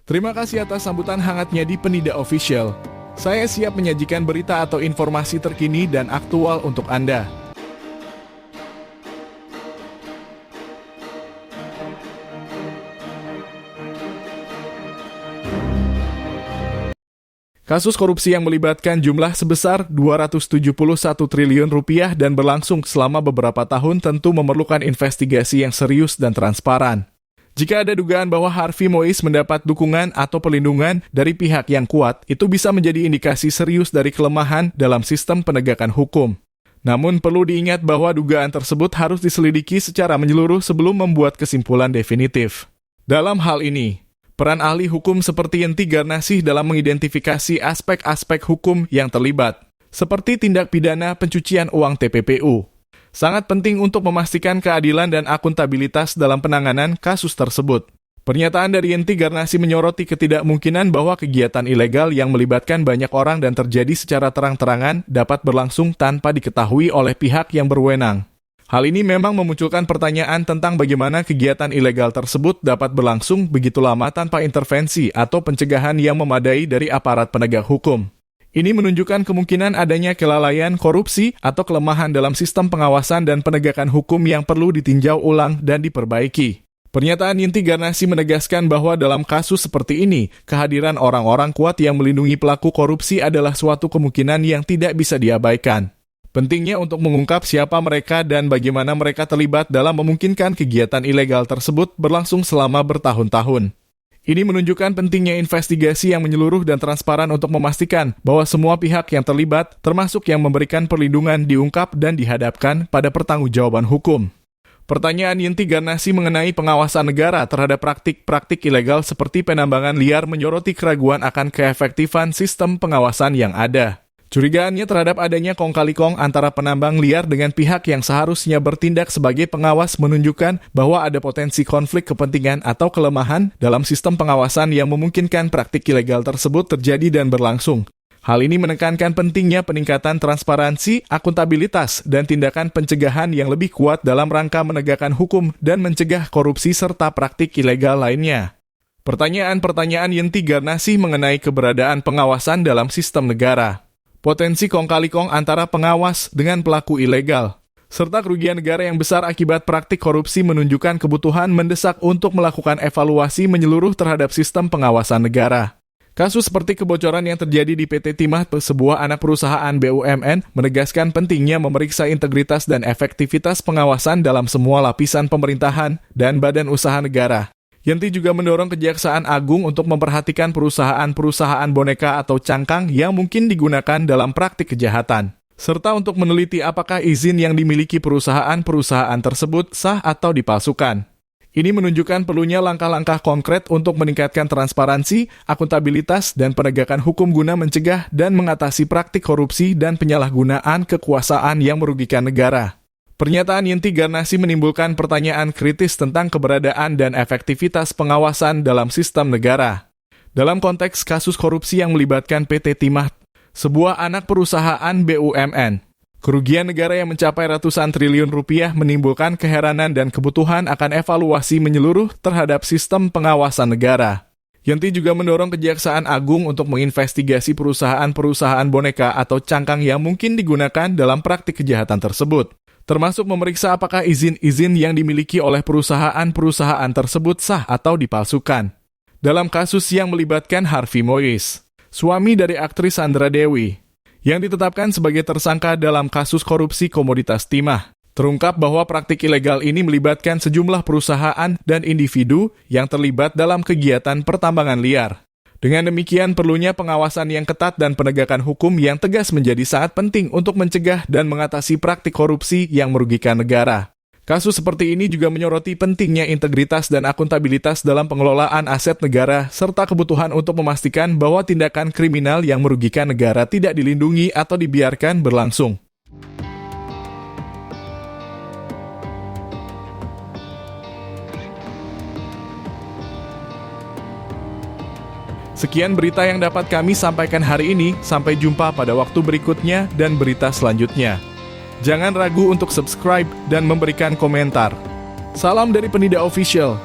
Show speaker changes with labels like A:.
A: Terima kasih atas sambutan hangatnya di Penida Official. Saya siap menyajikan berita atau informasi terkini dan aktual untuk Anda. Kasus korupsi yang melibatkan jumlah sebesar 271 triliun rupiah dan berlangsung selama beberapa tahun tentu memerlukan investigasi yang serius dan transparan. Jika ada dugaan bahwa Harvey Mois mendapat dukungan atau perlindungan dari pihak yang kuat, itu bisa menjadi indikasi serius dari kelemahan dalam sistem penegakan hukum. Namun perlu diingat bahwa dugaan tersebut harus diselidiki secara menyeluruh sebelum membuat kesimpulan definitif. Dalam hal ini, peran ahli hukum seperti Yenti Garnasih dalam mengidentifikasi aspek-aspek hukum yang terlibat, seperti tindak pidana pencucian uang TPPU, sangat penting untuk memastikan keadilan dan akuntabilitas dalam penanganan kasus tersebut. Pernyataan dari Yenti Garnasih menyoroti ketidakmungkinan bahwa kegiatan ilegal yang melibatkan banyak orang dan terjadi secara terang-terangan dapat berlangsung tanpa diketahui oleh pihak yang berwenang. Hal ini memang memunculkan pertanyaan tentang bagaimana kegiatan ilegal tersebut dapat berlangsung begitu lama tanpa intervensi atau pencegahan yang memadai dari aparat penegak hukum. Ini menunjukkan kemungkinan adanya kelalaian, korupsi, atau kelemahan dalam sistem pengawasan dan penegakan hukum yang perlu ditinjau ulang dan diperbaiki. Pernyataan Yenti Garnasih menegaskan bahwa dalam kasus seperti ini, kehadiran orang-orang kuat yang melindungi pelaku korupsi adalah suatu kemungkinan yang tidak bisa diabaikan. Pentingnya untuk mengungkap siapa mereka dan bagaimana mereka terlibat dalam memungkinkan kegiatan ilegal tersebut berlangsung selama bertahun-tahun. Ini menunjukkan pentingnya investigasi yang menyeluruh dan transparan untuk memastikan bahwa semua pihak yang terlibat, termasuk yang memberikan perlindungan, diungkap dan dihadapkan pada pertanggungjawaban hukum. Pertanyaan Yenti Garnasih mengenai pengawasan negara terhadap praktik-praktik ilegal seperti penambangan liar menyoroti keraguan akan keefektifan sistem pengawasan yang ada. Curigaannya terhadap adanya kong-kali-kong antara penambang liar dengan pihak yang seharusnya bertindak sebagai pengawas menunjukkan bahwa ada potensi konflik kepentingan atau kelemahan dalam sistem pengawasan yang memungkinkan praktik ilegal tersebut terjadi dan berlangsung. Hal ini menekankan pentingnya peningkatan transparansi, akuntabilitas, dan tindakan pencegahan yang lebih kuat dalam rangka menegakkan hukum dan mencegah korupsi serta praktik ilegal lainnya. Pertanyaan-pertanyaan Yenti Garnasih mengenai keberadaan pengawasan dalam sistem negara. Potensi kong-kali-kong antara pengawas dengan pelaku ilegal, serta kerugian negara yang besar akibat praktik korupsi menunjukkan kebutuhan mendesak untuk melakukan evaluasi menyeluruh terhadap sistem pengawasan negara. Kasus seperti kebocoran yang terjadi di PT Timah, sebuah anak perusahaan BUMN, menegaskan pentingnya memeriksa integritas dan efektivitas pengawasan dalam semua lapisan pemerintahan dan badan usaha negara. Yenti juga mendorong Kejaksaan Agung untuk memperhatikan perusahaan-perusahaan boneka atau cangkang yang mungkin digunakan dalam praktik kejahatan, serta untuk meneliti apakah izin yang dimiliki perusahaan-perusahaan tersebut sah atau dipalsukan. Ini menunjukkan perlunya langkah-langkah konkret untuk meningkatkan transparansi, akuntabilitas, dan penegakan hukum guna mencegah dan mengatasi praktik korupsi dan penyalahgunaan kekuasaan yang merugikan negara. Pernyataan Yenti Garnasih menimbulkan pertanyaan kritis tentang keberadaan dan efektivitas pengawasan dalam sistem negara. Dalam konteks kasus korupsi yang melibatkan PT Timah, sebuah anak perusahaan BUMN, kerugian negara yang mencapai ratusan triliun rupiah menimbulkan keheranan dan kebutuhan akan evaluasi menyeluruh terhadap sistem pengawasan negara. Yenti juga mendorong Kejaksaan Agung untuk menginvestigasi perusahaan-perusahaan boneka atau cangkang yang mungkin digunakan dalam praktik kejahatan tersebut, termasuk memeriksa apakah izin-izin yang dimiliki oleh perusahaan-perusahaan tersebut sah atau dipalsukan. Dalam kasus yang melibatkan Harvey Mois, suami dari aktris Sandra Dewi, yang ditetapkan sebagai tersangka dalam kasus korupsi komoditas timah, terungkap bahwa praktik ilegal ini melibatkan sejumlah perusahaan dan individu yang terlibat dalam kegiatan pertambangan liar. Dengan demikian, perlunya pengawasan yang ketat dan penegakan hukum yang tegas menjadi sangat penting untuk mencegah dan mengatasi praktik korupsi yang merugikan negara. Kasus seperti ini juga menyoroti pentingnya integritas dan akuntabilitas dalam pengelolaan aset negara, serta kebutuhan untuk memastikan bahwa tindakan kriminal yang merugikan negara tidak dilindungi atau dibiarkan berlangsung. Sekian berita yang dapat kami sampaikan hari ini. Sampai jumpa pada waktu berikutnya dan berita selanjutnya. Jangan ragu untuk subscribe dan memberikan komentar. Salam dari Penida Official.